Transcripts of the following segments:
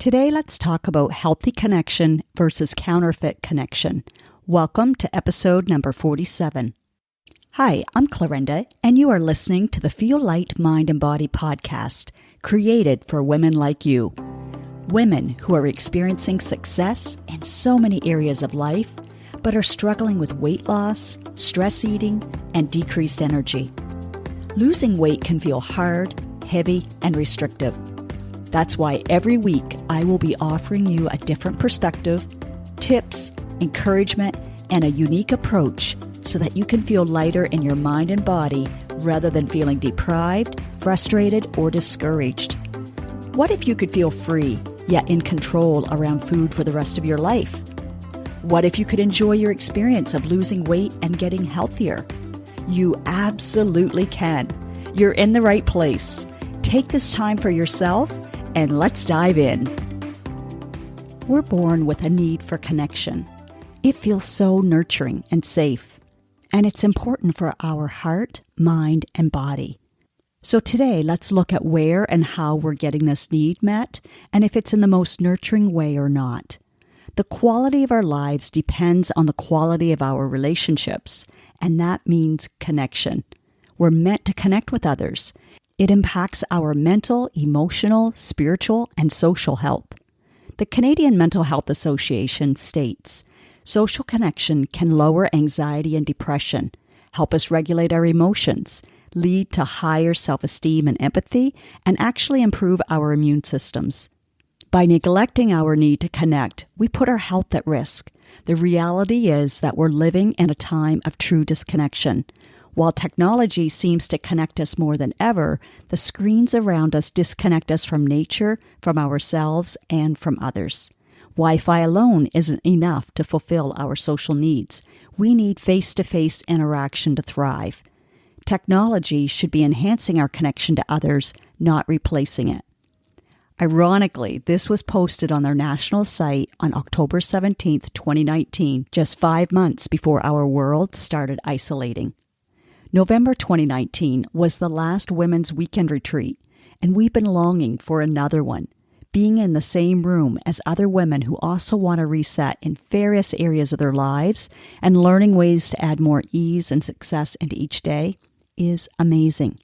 Today, let's talk about healthy connection versus counterfeit connection. Welcome to episode number 47. Hi, I'm Clarinda, and you are listening to the Feel Light, Mind, and Body podcast, created for women like you. Women who are experiencing success in so many areas of life, but are struggling with weight loss, stress eating, and decreased energy. Losing weight can feel hard, heavy, and restrictive. That's why every week I will be offering you a different perspective, tips, encouragement, and a unique approach so that you can feel lighter in your mind and body rather than feeling deprived, frustrated, or discouraged. What if you could feel free, yet in control around food for the rest of your life? What if you could enjoy your experience of losing weight and getting healthier? You absolutely can. You're in the right place. Take this time for yourself and let's dive in. We're born with a need for connection. It feels so nurturing and safe, and it's important for our heart, mind, and body. So today, let's look at where and how we're getting this need met, and if it's in the most nurturing way or not. The quality of our lives depends on the quality of our relationships, and that means connection. We're meant to connect with others. It impacts our mental, emotional, spiritual, and social health. The Canadian Mental Health Association states, social connection can lower anxiety and depression, help us regulate our emotions, lead to higher self-esteem and empathy, and actually improve our immune systems. By neglecting our need to connect, we put our health at risk. The reality is that we're living in a time of true disconnection. While technology seems to connect us more than ever, the screens around us disconnect us from nature, from ourselves, and from others. Wi-Fi alone isn't enough to fulfill our social needs. We need face-to-face interaction to thrive. Technology should be enhancing our connection to others, not replacing it. Ironically, this was posted on their national site on October 17th, 2019, just 5 months before our world started isolating. November 2019 was the last Women's Weekend Retreat, and we've been longing for another one, being in the same room as other women who also want to reset in various areas of their lives and learning ways to add more ease and success into each day is amazing.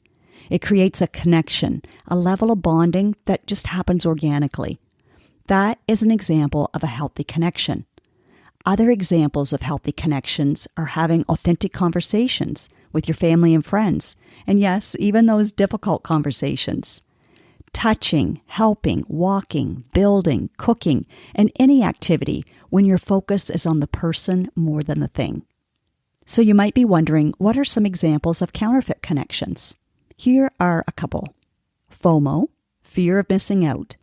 It creates a connection, a level of bonding that just happens organically. That is an example of a healthy connection. Other examples of healthy connections are having authentic conversations with your family and friends, and yes, even those difficult conversations. Touching, helping, walking, building, cooking, and any activity when your focus is on the person more than the thing. So you might be wondering, what are some examples of counterfeit connections? Here are a couple. FOMO, fear of missing out.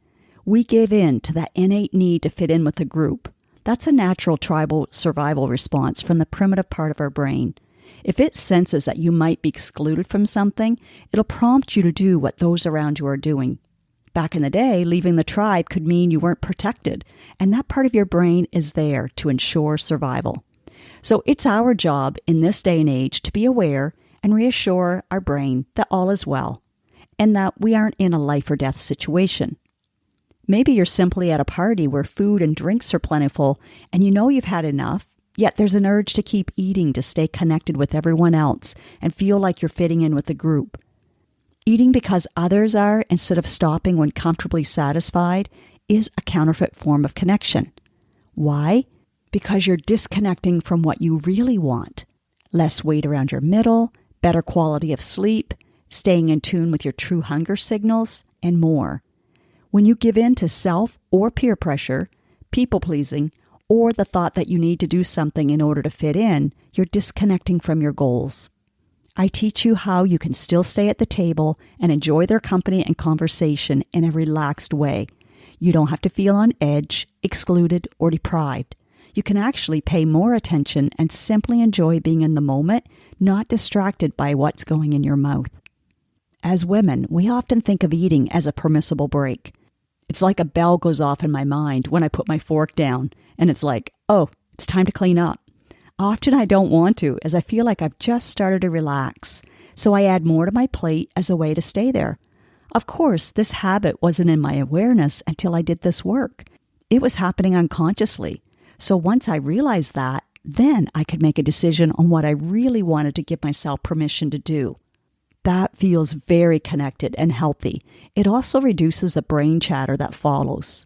We give in to that innate need to fit in with a group. That's a natural tribal survival response from the primitive part of our brain. If it senses that you might be excluded from something, it'll prompt you to do what those around you are doing. Back in the day, leaving the tribe could mean you weren't protected, and that part of your brain is there to ensure survival. So it's our job in this day and age to be aware and reassure our brain that all is well, and that we aren't in a life or death situation. Maybe you're simply at a party where food and drinks are plentiful, and you know you've had enough, yet there's an urge to keep eating to stay connected with everyone else and feel like you're fitting in with the group. Eating because others are, instead of stopping when comfortably satisfied, is a counterfeit form of connection. Why? Because you're disconnecting from what you really want. Less weight around your middle, better quality of sleep, staying in tune with your true hunger signals, and more. When you give in to self or peer pressure, people-pleasing, or the thought that you need to do something in order to fit in, you're disconnecting from your goals. I teach you how you can still stay at the table and enjoy their company and conversation in a relaxed way. You don't have to feel on edge, excluded, or deprived. You can actually pay more attention and simply enjoy being in the moment, not distracted by what's going in your mouth. As women, we often think of eating as a permissible break. It's like a bell goes off in my mind when I put my fork down, and it's like, oh, it's time to clean up. Often I don't want to, as I feel like I've just started to relax, so I add more to my plate as a way to stay there. Of course, this habit wasn't in my awareness until I did this work. It was happening unconsciously. So once I realized that, then I could make a decision on what I really wanted to give myself permission to do. That feels very connected and healthy. It also reduces the brain chatter that follows.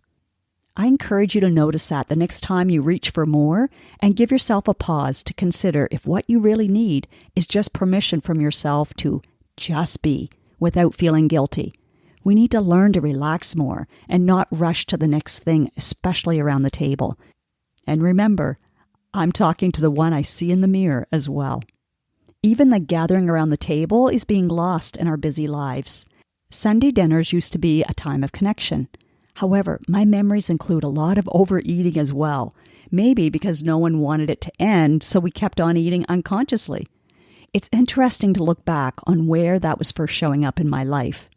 I encourage you to notice that the next time you reach for more and give yourself a pause to consider if what you really need is just permission from yourself to just be without feeling guilty. We need to learn to relax more and not rush to the next thing, especially around the table. And remember, I'm talking to the one I see in the mirror as well. Even the gathering around the table is being lost in our busy lives. Sunday dinners used to be a time of connection. However, my memories include a lot of overeating as well. Maybe because no one wanted it to end, so we kept on eating unconsciously. It's interesting to look back on where that was first showing up in my life.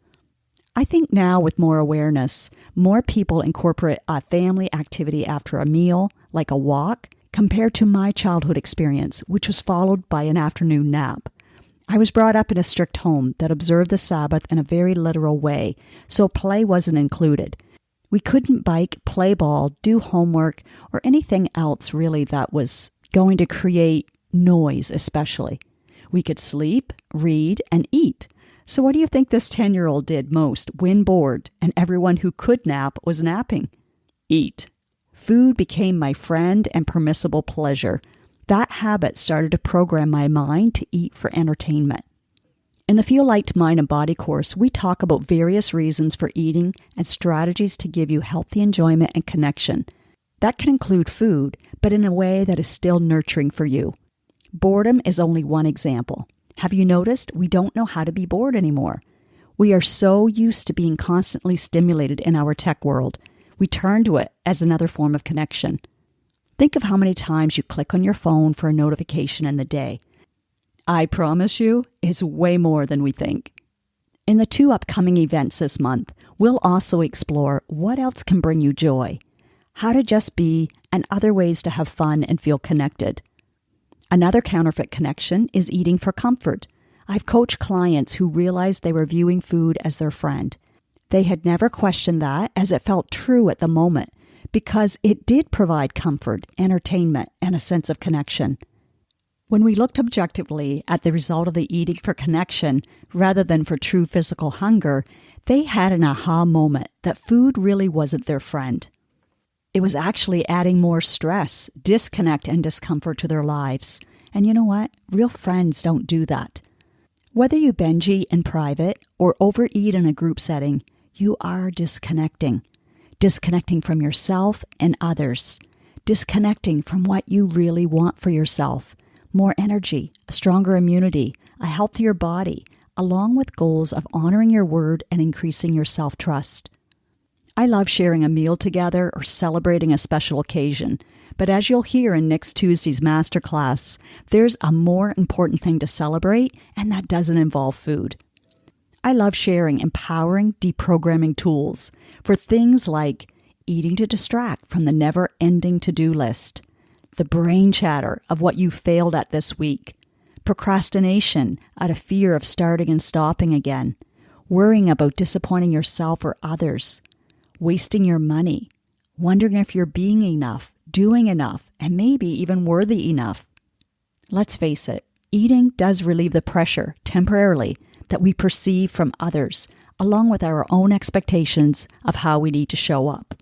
I think now with more awareness, more people incorporate a family activity after a meal, like a walk, compared to my childhood experience, which was followed by an afternoon nap. I was brought up in a strict home that observed the Sabbath in a very literal way, so play wasn't included. We couldn't bike, play ball, do homework, or anything else really that was going to create noise especially. We could sleep, read, and eat. So what do you think this 10-year-old did most when bored and everyone who could nap was napping? Eat. Food became my friend and permissible pleasure. That habit started to program my mind to eat for entertainment. In the Feel Light Mind and Body course, we talk about various reasons for eating and strategies to give you healthy enjoyment and connection. That can include food, but in a way that is still nurturing for you. Boredom is only one example. Have you noticed we don't know how to be bored anymore? We are so used to being constantly stimulated in our tech world. We turn to it as another form of connection. Think of how many times you click on your phone for a notification in the day. I promise you, it's way more than we think. In the 2 upcoming events this month, we'll also explore what else can bring you joy, how to just be, and other ways to have fun and feel connected. Another counterfeit connection is eating for comfort. I've coached clients who realized they were viewing food as their friend. They had never questioned that as it felt true at the moment because it did provide comfort, entertainment, and a sense of connection. When we looked objectively at the result of the eating for connection rather than for true physical hunger, they had an aha moment that food really wasn't their friend. It was actually adding more stress, disconnect, and discomfort to their lives. And you know what? Real friends don't do that. Whether you binge eat in private or overeat in a group setting, you are disconnecting. Disconnecting from yourself and others. Disconnecting from what you really want for yourself. More energy, a stronger immunity, a healthier body, along with goals of honoring your word and increasing your self-trust. I love sharing a meal together or celebrating a special occasion, but as you'll hear in next Tuesday's masterclass, there's a more important thing to celebrate, and that doesn't involve food. I love sharing empowering, deprogramming tools for things like eating to distract from the never-ending to-do list, the brain chatter of what you failed at this week, procrastination out of fear of starting and stopping again, worrying about disappointing yourself or others, wasting your money, wondering if you're being enough, doing enough, and maybe even worthy enough. Let's face it, eating does relieve the pressure, temporarily, that we perceive from others, along with our own expectations of how we need to show up.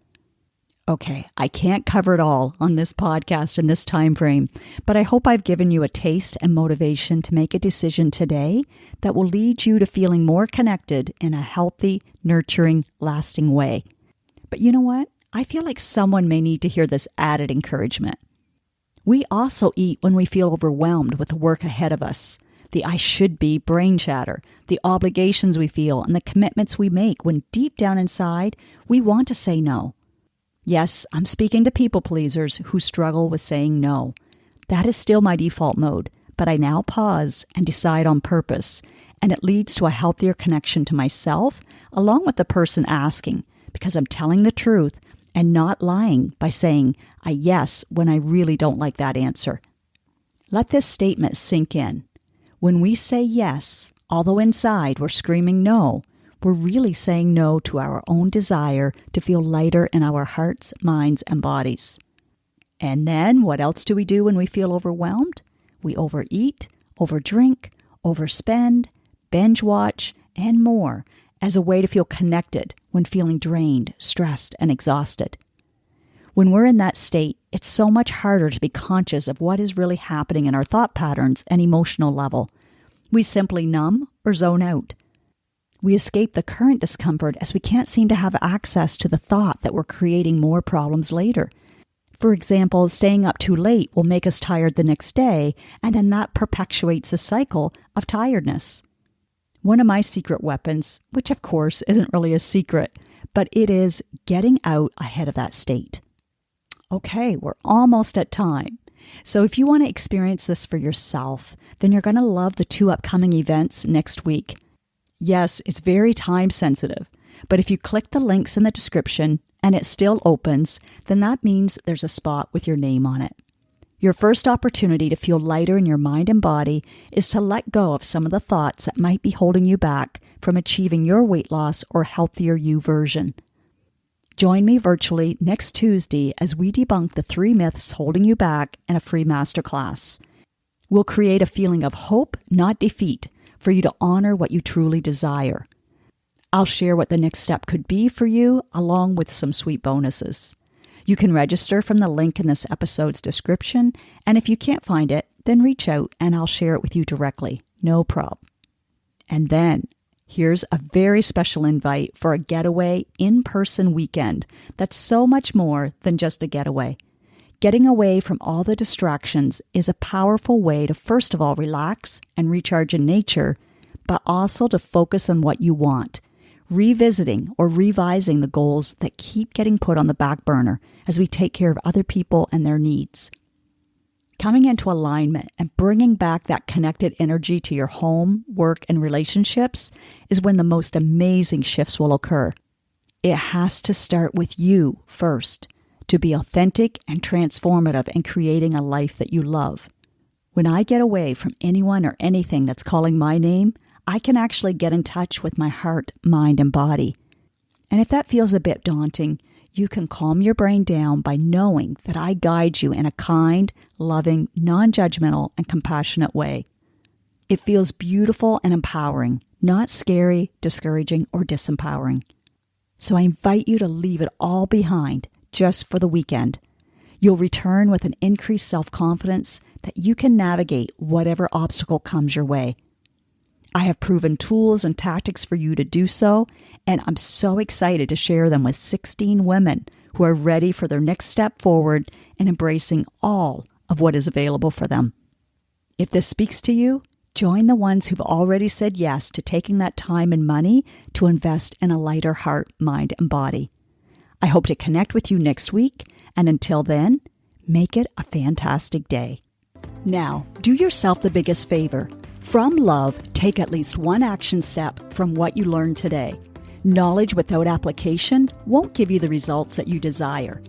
Okay, I can't cover it all on this podcast in this time frame, but I hope I've given you a taste and motivation to make a decision today that will lead you to feeling more connected in a healthy, nurturing, lasting way. But you know what? I feel like someone may need to hear this added encouragement. We also eat when we feel overwhelmed with the work ahead of us, the I should be brain chatter, the obligations we feel, and the commitments we make when deep down inside we want to say no. Yes, I'm speaking to people pleasers who struggle with saying no. That is still my default mode, but I now pause and decide on purpose, and it leads to a healthier connection to myself along with the person asking, because I'm telling the truth and not lying by saying a yes when I really don't like that answer. Let this statement sink in. When we say yes, although inside we're screaming no, we're really saying no to our own desire to feel lighter in our hearts, minds, and bodies. And then what else do we do when we feel overwhelmed? We overeat, overdrink, overspend, binge watch, and more as a way to feel connected when feeling drained, stressed, and exhausted. When we're in that state, it's so much harder to be conscious of what is really happening in our thought patterns and emotional level. We simply numb or zone out. We escape the current discomfort as we can't seem to have access to the thought that we're creating more problems later. For example, staying up too late will make us tired the next day, and then that perpetuates the cycle of tiredness. One of my secret weapons, which of course isn't really a secret, but it is getting out ahead of that state. Okay, we're almost at time. So if you want to experience this for yourself, then you're going to love the 2 upcoming events next week. Yes, it's very time sensitive, but if you click the links in the description and it still opens, then that means there's a spot with your name on it. Your first opportunity to feel lighter in your mind and body is to let go of some of the thoughts that might be holding you back from achieving your weight loss or healthier you version. Join me virtually next Tuesday as we debunk the 3 myths holding you back in a free masterclass. We'll create a feeling of hope, not defeat, for you to honor what you truly desire. I'll share what the next step could be for you, along with some sweet bonuses. You can register from the link in this episode's description, and if you can't find it, then reach out and I'll share it with you directly. No problem. And then, here's a very special invite for a getaway in-person weekend that's so much more than just a getaway. Getting away from all the distractions is a powerful way to first of all relax and recharge in nature, but also to focus on what you want, revisiting or revising the goals that keep getting put on the back burner as we take care of other people and their needs. Coming into alignment and bringing back that connected energy to your home, work, and relationships is when the most amazing shifts will occur. It has to start with you first, to be authentic and transformative in creating a life that you love. When I get away from anyone or anything that's calling my name, I can actually get in touch with my heart, mind, and body. And if that feels a bit daunting, you can calm your brain down by knowing that I guide you in a kind, loving, non-judgmental, and compassionate way. It feels beautiful and empowering, not scary, discouraging, or disempowering. So I invite you to leave it all behind just for the weekend. You'll return with an increased self-confidence that you can navigate whatever obstacle comes your way. I have proven tools and tactics for you to do so, and I'm so excited to share them with 16 women who are ready for their next step forward and embracing all of what is available for them. If this speaks to you, join the ones who've already said yes to taking that time and money to invest in a lighter heart, mind, and body. I hope to connect with you next week, and until then, make it a fantastic day. Now, do yourself the biggest favor. From love, take at least one action step from what you learned today. Knowledge without application won't give you the results that you desire.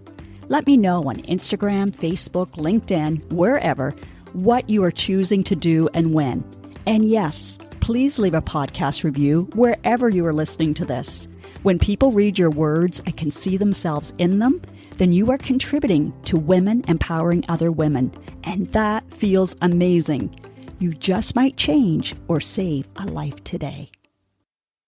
Let me know on Instagram, Facebook, LinkedIn, wherever, what you are choosing to do and when. And yes, please leave a podcast review wherever you are listening to this. When people read your words and can see themselves in them, then you are contributing to women empowering other women. And that feels amazing. You just might change or save a life today.